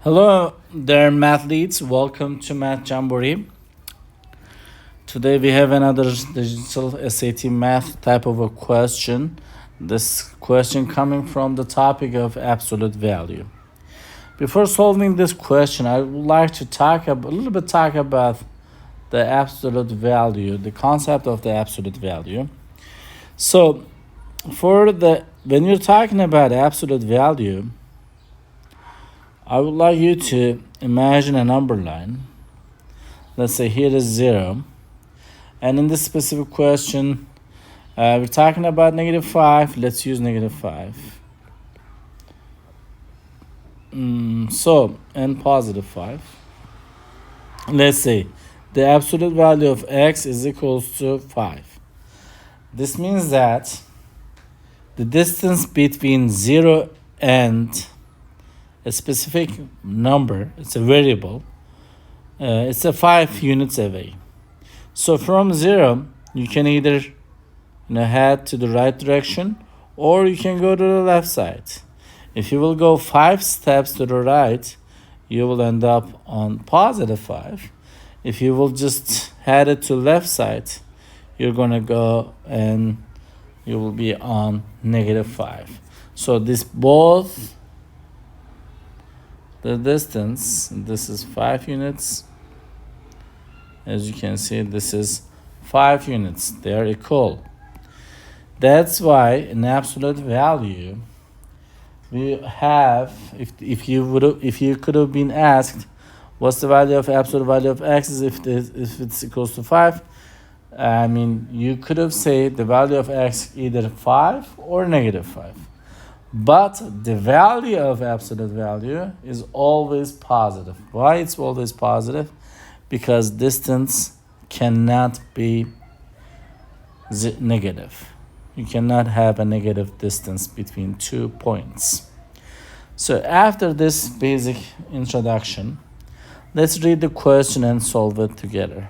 Hello there, mathletes. Welcome to Math Jamboree. Today we have another digital SAT math type of a question. This question coming from the topic of absolute value. Before solving this question, I would like to talk a little bit about the absolute value, the concept of the absolute value. So, when you're talking about absolute value, I would like you to imagine a number line. Let's say here is 0. And in this specific question, we're talking about -5. Let's use -5. And +5. Let's say the absolute value of x is equals to 5. This means that the distance between 0 and a specific number, it's a variable, it's a 5 units away. So from 0, you can either head to the right direction or you can go to the left side. If you will go 5 steps to the right, you will end up on +5. If you will just head it to left side, you're going to go and you will be on -5. So this both the distance, this is 5 units. As you can see, this is 5 units. They are equal. That's why in absolute value, we have, if you could have been asked, what's the value of absolute value of x is if it's equals to 5, I mean, you could have said the value of x either 5 or -5. But the value of absolute value is always positive. Why it's always positive? Because distance cannot be negative. You cannot have a negative distance between 2 points. So after this basic introduction, let's read the question and solve it together.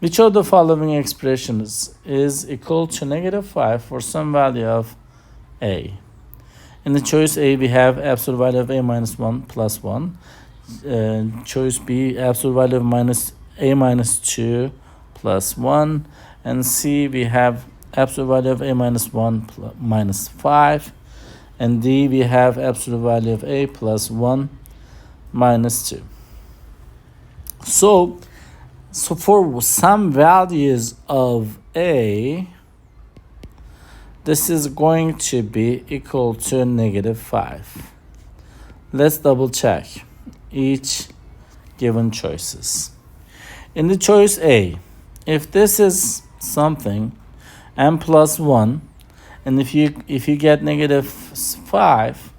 Which of the following expressions is equal to -5 for some value of a? In the choice A, we have absolute value of a minus 1 plus 1. Choice B, absolute value of a minus 2 plus 1. And C, we have absolute value of a minus 1 minus 5. And D, we have absolute value of a plus 1 minus 2. So for some values of a, this is going to be equal to -5. Let's double check each given choices. In the choice A, if this is something m plus 1, and if you get -5,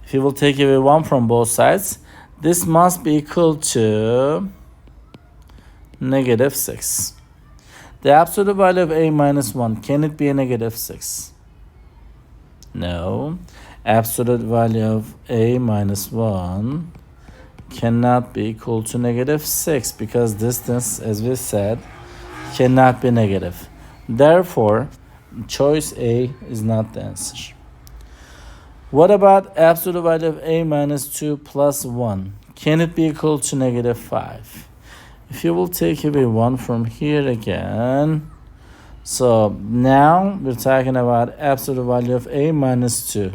if you will take away 1 from both sides, this must be equal to -6. The absolute value of a minus 1, can it be a -6? No. Absolute value of a minus 1 cannot be equal to -6 because distance, as we said, cannot be negative. Therefore, choice A is not the answer. What about absolute value of a minus 2 plus 1? Can it be equal to -5? If you will take away 1 from here again, so now we're talking about absolute value of a minus 2.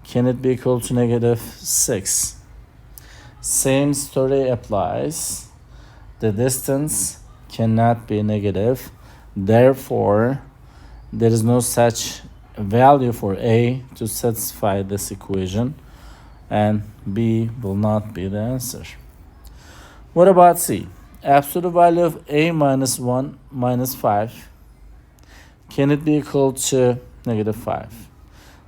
Can it be equal to -6? Same story applies. The distance cannot be negative. Therefore, there is no such value for a to satisfy this equation, and B will not be the answer. What about C? Absolute value of a minus 1 minus 5. Can it be equal to -5?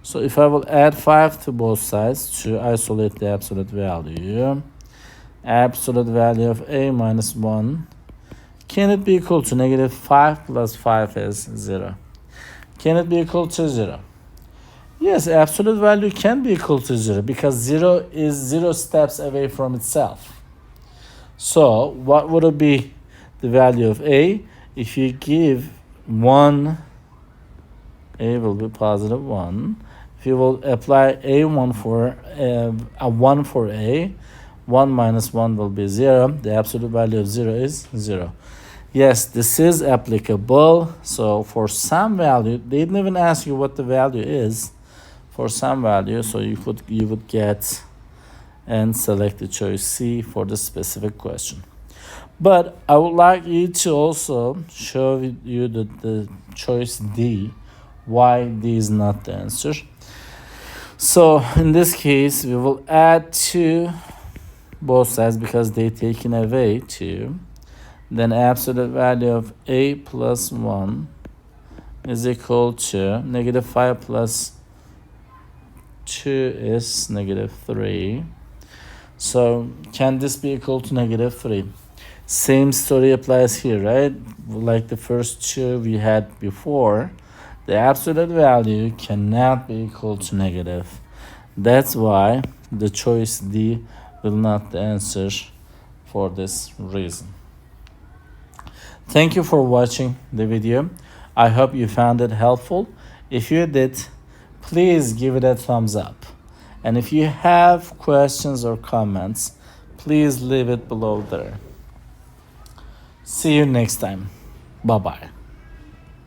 So if I will add 5 to both sides to isolate the absolute value, absolute value of a minus 1, can it be equal to -5 plus 5 is 0? Can it be equal to 0? Yes, absolute value can be equal to 0 because 0 is 0 steps away from itself. So what would it be the value of a? If you give 1, a will be +1. If you will apply a1 for a 1 for a, 1 minus 1 will be 0. The absolute value of 0 is 0. Yes, this is applicable. So for some value, they didn't even ask you what the value is. For some value, so you would get and select the choice C for the specific question. But I would like you to also show you the choice D, why D is not the answer. So in this case, we will add 2 both sides because they taken away 2. Then absolute value of A plus 1 is equal to negative 5 plus 2 is negative 3. So can this be equal to negative 3? Same story applies here, right? Like the first 2 we had before, the absolute value cannot be equal to negative. That's why the choice D will not the answer for this reason. Thank you for watching the video. I hope you found it helpful. If you did, please give it a thumbs up. And if you have questions or comments, please leave it below there. See you next time. Bye-bye.